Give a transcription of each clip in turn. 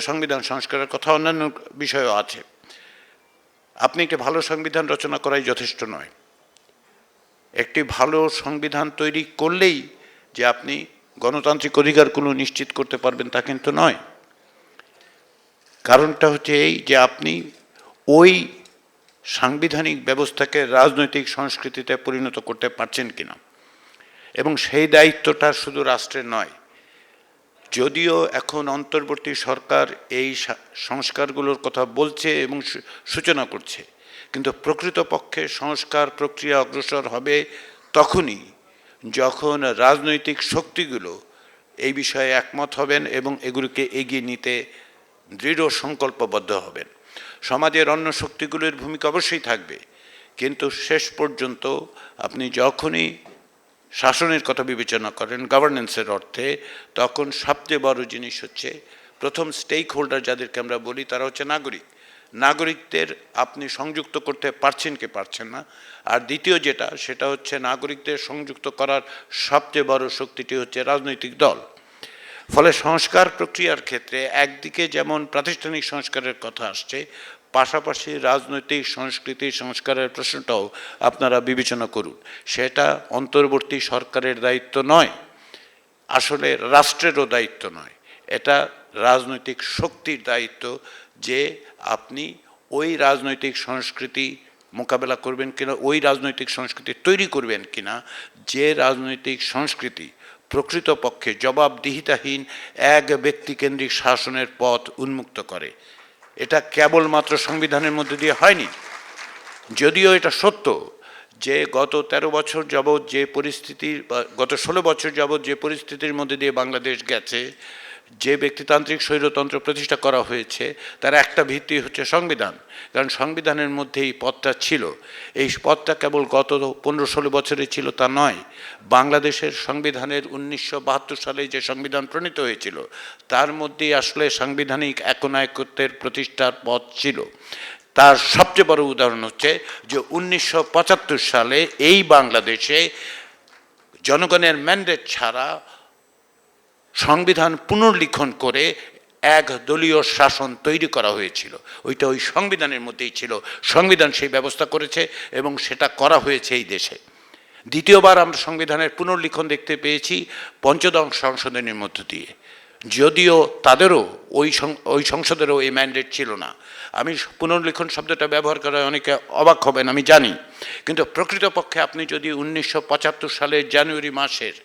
সংবিধান সংস্কারের কথা অন্যান্য বিষয়ও আছে। আপনি একটি ভালো সংবিধান রচনা করাই যথেষ্ট নয়। একটি ভালো সংবিধান তৈরি করলেই যে আপনি গণতান্ত্রিক অধিকারগুলো নিশ্চিত করতে পারবেন তা কিন্তু নয়। কারণটা হচ্ছে এই যে আপনি ওই সাংবিধানিক ব্যবস্থাকে রাজনৈতিক সংস্কৃতিতে পরিণত করতে পারছেন কিনা, এবং সেই দায়িত্বটা শুধু রাষ্ট্রের নয়। যদিও এখন অন্তর্বর্তী সরকার এই সংস্কারগুলোর কথা বলছে এবং সূচনা করছে, কিন্তু প্রকৃতপক্ষে সংস্কার প্রক্রিয়া অগ্রসর হবে তখনই যখন রাজনৈতিক শক্তিগুলো এই বিষয়ে একমত হবেন এবং এগুলোকে এগিয়ে নিতে দৃঢ় সংকল্পবদ্ধ হবেন। সমাজের অন্য শক্তিগুলোর ভূমিকা অবশ্যই থাকবে, কিন্তু শেষ পর্যন্ত আপনি যখনই শাসনের কথা বিবেচনা করেন গভর্নেন্সের অর্থে, তখন সবচেয়ে বড় জিনিস হচ্ছে প্রথম স্টেক হোল্ডার যাদেরকে আমরা বলি তারা হচ্ছে নাগরিক। নাগরিকদের আপনি সংযুক্ত করতে পারছেন কি পারছেন না। আর দ্বিতীয় যেটা, সেটা হচ্ছে নাগরিকদের সংযুক্ত করার সবচেয়ে বড় শক্তিটি হচ্ছে রাজনৈতিক দল। ফলে সংস্কার প্রক্রিয়ার ক্ষেত্রে একদিকে যেমন প্রাতিষ্ঠানিক সংস্কারের কথা আসছে, পাশাপাশি রাজনৈতিক সংস্কৃতি সংস্কারের প্রশ্নটাও আপনারা বিবেচনা করুন। সেটা অন্তর্বর্তী সরকারের দায়িত্ব নয়, আসলে রাষ্ট্রেরও দায়িত্ব নয়, এটা রাজনৈতিক শক্তির দায়িত্ব যে আপনি ওই রাজনৈতিক সংস্কৃতি মোকাবেলা করবেন কিনা, ওই রাজনৈতিক সংস্কৃতি তৈরি করবেন কিনা যে রাজনৈতিক সংস্কৃতি প্রকৃতপক্ষে জবাবদিহিতাহীন এক ব্যক্তিকেন্দ্রিক শাসনের পথ উন্মুক্ত করে। এটা কেবলমাত্র সংবিধানের মধ্যে দিয়ে হয়নি। যদিও এটা সত্য যে গত 13 বছর যাবৎ যে পরিস্থিতি, গত 16 বছর যাবৎ যে পরিস্থিতির মধ্যে দিয়ে বাংলাদেশ গেছে, যে ব্যক্তিতান্ত্রিক স্বৈরতন্ত্র প্রতিষ্ঠা করা হয়েছে, তার একটা ভিত্তি হচ্ছে সংবিধান। কারণ সংবিধানের মধ্যে এই পথটা ছিল। এই পথটা কেবল গত 15-16 বছরে ছিল তা নয়। বাংলাদেশের সংবিধানের 1972 সালে যে সংবিধান প্রণীত হয়েছিল, তার মধ্যেই আসলে সাংবিধানিক একনায়কত্বের প্রতিষ্ঠার পথ ছিল। তার সবচেয়ে বড় উদাহরণ হচ্ছে যে 1975 সালে এই বাংলাদেশে জনগণের ম্যান্ডেট ছাড়া সংবিধান পুনর্লিখন করে এক দলীয় শাসন তৈরি করা হয়েছিল। ওইটা ওই সংবিধানের মধ্যেই ছিল। সংবিধান সেই ব্যবস্থা করেছে এবং সেটা করা হয়েছে এই দেশে। দ্বিতীয়বার আমরা সংবিধানের পুনর্লিখন দেখতে পেয়েছি পঞ্চদশ সংশোধনীর মধ্য দিয়ে, যদিও তাদেরও ওই সংসদেরও এই ম্যান্ডেট ছিল না। আমি পুনর্লিখন শব্দটা ব্যবহার করায় অনেকে অবাক হবেন, আমি জানি, কিন্তু প্রকৃতপক্ষে আপনি যদি 1975 সালের জানুয়ারি মাসের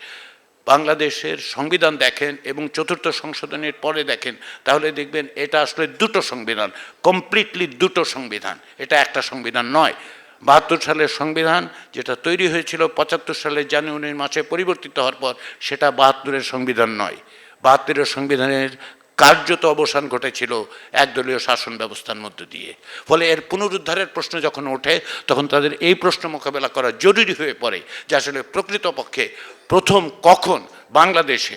বাংলাদেশের সংবিধান দেখেন এবং চতুর্থ সংশোধনের পরে দেখেন, তাহলে দেখবেন এটা আসলে দুটো সংবিধান, কমপ্লিটলি দুটো সংবিধান, এটা একটা সংবিধান নয়। 72 সালের সংবিধান যেটা তৈরি হয়েছিল 75 সালের জানুয়ারি মাসে পরিবর্তিত হওয়ার পর, সেটা 72-এর সংবিধান নয়। 72-এর সংবিধানের কার্যত অবসান ঘটেছিল একদলীয় শাসন ব্যবস্থার মধ্য দিয়ে। ফলে এর পুনরুদ্ধারের প্রশ্ন যখন ওঠে, তখন তাদের এই প্রশ্ন মোকাবেলা করা জরুরি হয়ে পড়ে যে আসলে প্রকৃতপক্ষে প্রথম কখন বাংলাদেশে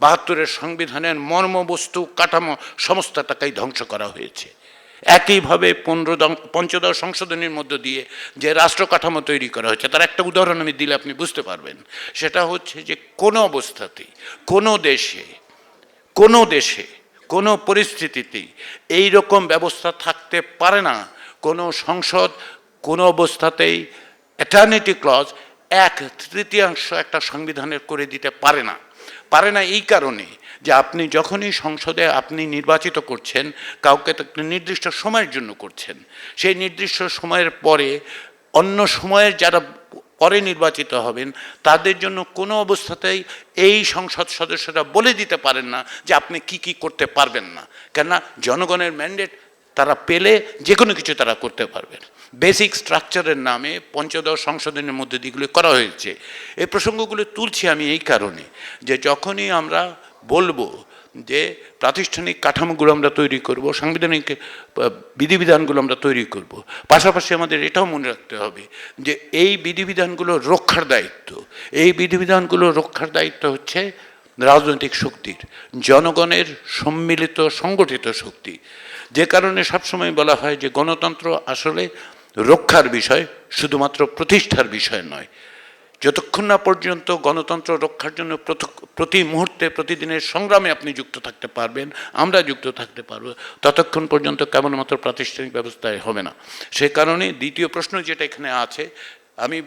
72-এর সংবিধানের মর্মবস্তু কাঠামো সমস্তটাকেই ধ্বংস করা হয়েছে। একইভাবে পঞ্চদশ সংশোধনীর মধ্য দিয়ে যে রাষ্ট্র কাঠামো তৈরি করা হয়েছে, তার একটা উদাহরণ আমি দিলে আপনি বুঝতে পারবেন। সেটা হচ্ছে যে কোনো অবস্থাতেই কোনো দেশে কোনো পরিস্থিতিতেই এই রকম ব্যবস্থা থাকতে পারে না। কোনো সংসদ কোনো অবস্থাতেই এটার্নিটি ক্লজ 1/3 একটা সংবিধানের করে দিতে পারে না। এই কারণে যে আপনি যখনই সংসদে আপনি নির্বাচিত করছেন কাউকে, নির্দিষ্ট সময়ের জন্য করছেন, সেই নির্দিষ্ট সময়ের পরে অন্য সময়ের যারা পরে নির্বাচিত হবেন তাদের জন্য কোনো অবস্থাতেই এই সংসদ সদস্যরা বলে দিতে পারেন না যে আপনি কি করতে পারবেন না। কেননা জনগণের ম্যান্ডেট তারা পেলে যে কোনো কিছু তারা করতে পারবেন। বেসিক স্ট্রাকচারের নামে পঞ্চদশ সংশোধনের মধ্যে দিকগুলো করা হয়েছে। এই প্রসঙ্গগুলো তুলছি আমি এই কারণে যে যখনই আমরা বলবো যে প্রাতিষ্ঠানিক কাঠামোগুলো আমরা তৈরি করব, সাংবিধানিক বিধিবিধানগুলো আমরা তৈরি করব, পাশাপাশি আমাদের এটাও মনে রাখতে হবে যে এই বিধিবিধানগুলো রক্ষার দায়িত্ব হচ্ছে রাজনৈতিক শক্তির, জনগণের সম্মিলিত সংগঠিত শক্তি। যে কারণে সবসময় বলা হয় যে গণতন্ত্র আসলে রক্ষার বিষয়, শুধুমাত্র প্রতিষ্ঠার বিষয় নয়। যতক্ষণ না পর্যন্ত গণতন্ত্র রক্ষার জন্য প্রতি মুহূর্তে প্রতিদিনের সংগ্রামে আপনি যুক্ত থাকতে পারবেন, আমরা যুক্ত থাকতে পারবো, ততক্ষণ পর্যন্ত কেবলমাত্র প্রাতিষ্ঠানিক ব্যবস্থায় হবে না। সে কারণে দ্বিতীয় প্রশ্ন যেটা এখানে আছে, আমি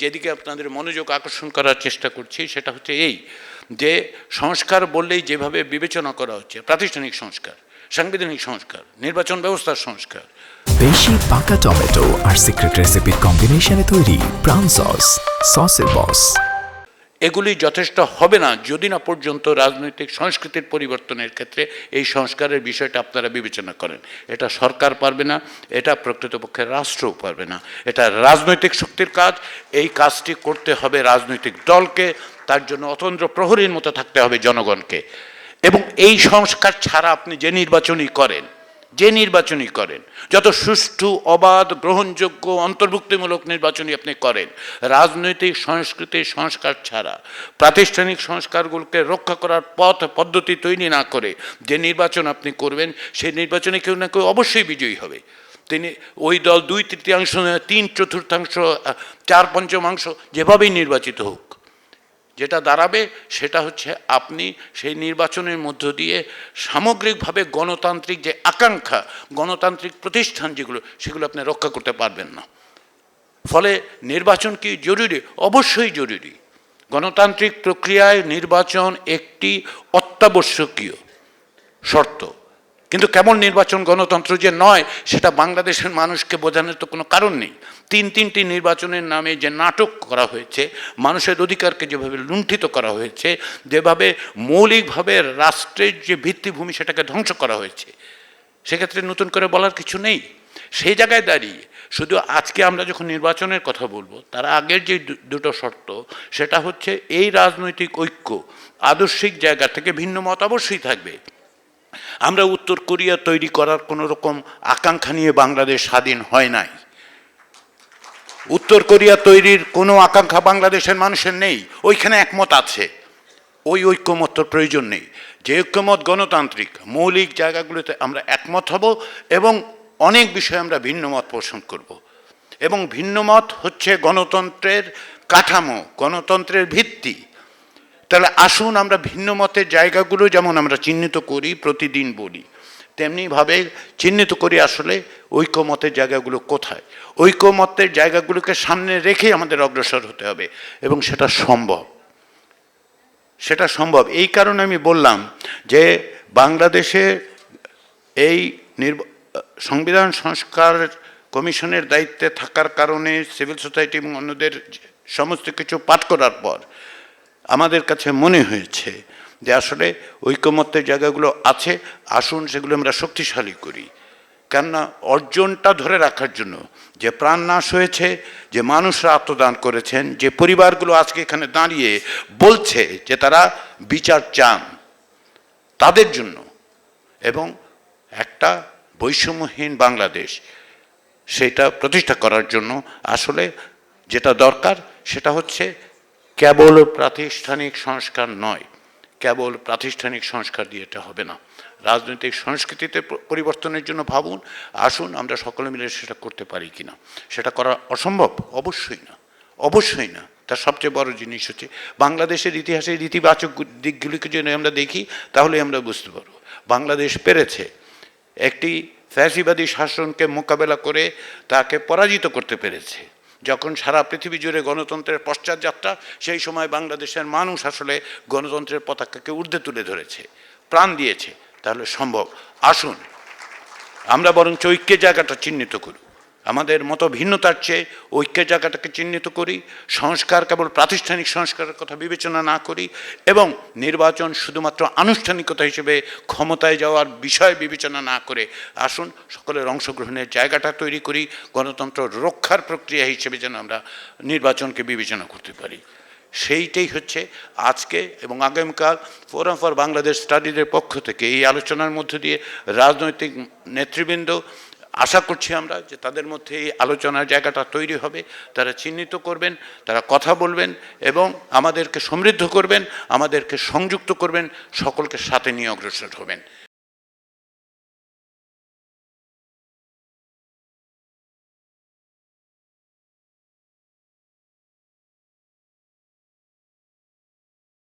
যেদিকে আপনাদের মনোযোগ আকর্ষণ করার চেষ্টা করছি সেটা হচ্ছে এই যে সংস্কার বললেই যেভাবে বিবেচনা করা হচ্ছে, প্রাতিষ্ঠানিক সংস্কার, সাংবিধানিক সংস্কার, নির্বাচন ব্যবস্থার সংস্কার, বেশি পাকা টমেটো আর সিক্রেট রেসিপির কম্বিনেশনে তৈরি প্রাণ সস, সসের বস, এগুলি যথেষ্ট হবে না যদি না পর্যন্ত রাজনৈতিক সংস্কৃতির পরিবর্তনের ক্ষেত্রে এই সংস্কারের বিষয়টা আপনারা বিবেচনা করেন। এটা সরকার পারবে না, এটা প্রকৃতপক্ষে রাষ্ট্রও পারবে না, এটা রাজনৈতিক শক্তির কাজ। এই কাজটি করতে হবে রাজনৈতিক দলকে, তার জন্য অতন্ত্র প্রহরীর মতো থাকতে হবে জনগণকে। এবং এই সংস্কার ছাড়া আপনি যে নির্বাচনই করেন, যত সুষ্ঠু, অবাধ, গ্রহণযোগ্য, অন্তর্ভুক্তিমূলক নির্বাচনই আপনি করেন, রাজনৈতিক সংস্কৃতির সংস্কার ছাড়া, প্রাতিষ্ঠানিক সংস্কারগুলোকে রক্ষা করার পদ্ধতি তৈরি না করে যে নির্বাচন আপনি করবেন, সেই নির্বাচনে কেউ না কেউ অবশ্যই বিজয়ী হবে। তিনি ওই দল 2/3, 3/4, 4/5 যেভাবেই নির্বাচিত হোক, যেটা দাঁড়াবে সেটা হচ্ছে আপনি সেই নির্বাচনের মধ্য দিয়ে সামগ্রিকভাবে গণতান্ত্রিক যে আকাঙ্ক্ষা, গণতান্ত্রিক প্রতিষ্ঠান যেগুলো, সেগুলো আপনি রক্ষা করতে পারবেন না। ফলে নির্বাচন কি জরুরি? অবশ্যই জরুরি। গণতান্ত্রিক প্রক্রিয়ায় নির্বাচন একটি অত্যাবশ্যকীয় শর্ত। কিন্তু কেমন নির্বাচন গণতন্ত্র যে নয়, সেটা বাংলাদেশের মানুষকে বোঝানোর তো কোনো কারণ নেই। 3টি নির্বাচনের নামে যে নাটক করা হয়েছে, মানুষের অধিকারকে যেভাবে লুণ্ঠিত করা হয়েছে, যেভাবে মৌলিকভাবে রাষ্ট্রের যে ভিত্তিভূমি সেটাকে ধ্বংস করা হয়েছে, সেক্ষেত্রে নতুন করে বলার কিছু নেই। সেই জায়গায় দাঁড়িয়ে শুধু আজকে আমরা যখন নির্বাচনের কথা বলবো, তার আগের যে দুটো শর্ত, সেটা হচ্ছে এই রাজনৈতিক ঐক্য, আদর্শিক জায়গা থেকে ভিন্ন মত অবশ্যই থাকবে। আমরা উত্তর কোরিয়া তৈরি করার কোনো রকম আকাঙ্ক্ষা নিয়ে বাংলাদেশ স্বাধীন হয় নাই। উত্তর কোরিয়া তৈরির কোনো আকাঙ্ক্ষা বাংলাদেশের মানুষের নেই। ওইখানে একমত আছে, ওই ঐক্যমত্যর প্রয়োজন নেই। যে ঐক্যমত গণতান্ত্রিক, মৌলিক জায়গাগুলোতে আমরা একমত হব এবং অনেক বিষয়ে আমরা ভিন্ন মত পোষণ করব। এবং ভিন্ন মত হচ্ছে গণতন্ত্রের কাঠামো, গণতন্ত্রের ভিত্তি। তাহলে আসুন আমরা ভিন্ন মতের জায়গাগুলো যেমন আমরা চিহ্নিত করি, প্রতিদিন বলি, তেমনিভাবে চিহ্নিত করি আসলে ঐক্যমতের জায়গাগুলো কোথায়। ঐক্যমতের জায়গাগুলোকে সামনে রেখে আমাদের অগ্রসর হতে হবে এবং সেটা সম্ভব। এই কারণে আমি বললাম যে বাংলাদেশে এই সংবিধান সংস্কার কমিশনের দায়িত্বে থাকার কারণে সিভিল সোসাইটি এবং অন্যদের সমস্ত কিছু পাঠ করার পর আমাদের কাছে মনে হয়েছে যে আসলে ঐকমত্যের জায়গাগুলো আছে, আসুন সেগুলো আমরা শক্তিশালী করি। কেননা অর্জনটা ধরে রাখার জন্য যে প্রাণ নাশ হয়েছে, যে মানুষরা আত্মদান করেছেন, যে পরিবারগুলো আজকে এখানে দাঁড়িয়ে বলছে যে তারা বিচার চান, তাদের জন্য এবং একটা বৈষম্যহীন বাংলাদেশ সেটা প্রতিষ্ঠা করার জন্য আসলে যেটা দরকার সেটা হচ্ছে কেবল প্রাতিষ্ঠানিক সংস্কার নয়, কেবল প্রাতিষ্ঠানিক সংস্কার দিয়ে এটা হবে না। রাজনৈতিক সংস্কৃতিতে পরিবর্তনের জন্য ভাবুন, আসুন আমরা সকলে মিলে সেটা করতে পারি কিনা। সেটা করা অসম্ভব? অবশ্যই না। তার সবচেয়ে বড় জিনিস হচ্ছে বাংলাদেশের ইতিহাসের ইতিবাচক দিকগুলিকে যদি আমরা দেখি, তাহলে আমরা বুঝতে পারবো বাংলাদেশ পেরেছে একটি ফ্যাসিবাদী শাসনকে মোকাবেলা করে তাকে পরাজিত করতে পেরেছে। যখন সারা পৃথিবী জুড়ে গণতন্ত্রের পশ্চাৎযাত্রা, সেই সময় বাংলাদেশের মানুষ আসলে গণতন্ত্রের পতাকাকে ঊর্ধ্বে তুলে ধরেছে, প্রাণ দিয়েছে। তাহলে সম্ভব। আসুন আমরা বরঞ্চ ঐক্যের জায়গাটা চিহ্নিত করি, আমাদের মতো ভিন্নতার চেয়ে ঐক্যের জায়গাটাকে চিহ্নিত করি, সংস্কার কেবল প্রাতিষ্ঠানিক সংস্কারের কথা বিবেচনা না করি এবং নির্বাচন শুধুমাত্র আনুষ্ঠানিকতা হিসেবে ক্ষমতায় যাওয়ার বিষয় বিবেচনা না করে আসুন সকলের অংশগ্রহণের জায়গাটা তৈরি করি, গণতন্ত্র রক্ষার প্রক্রিয়া হিসেবে যেন আমরা নির্বাচনকে বিবেচনা করতে পারি। সেইটাই হচ্ছে আজকে এবং আগামীকাল ফোরাম ফর বাংলাদেশ স্টাডিজের পক্ষ থেকে এই আলোচনার মধ্য দিয়ে রাজনৈতিক নেতৃবৃন্দ আশা করছি আমরা যে তাদের মধ্যে এই আলোচনার জায়গাটা তৈরি হবে, তারা চিহ্নিত করবেন, তারা কথা বলবেন এবং আমাদেরকে সমৃদ্ধ করবেন, আমাদেরকে সংযুক্ত করবেন, সকলকে সাথে নিয়ে অগ্রসর হবেন।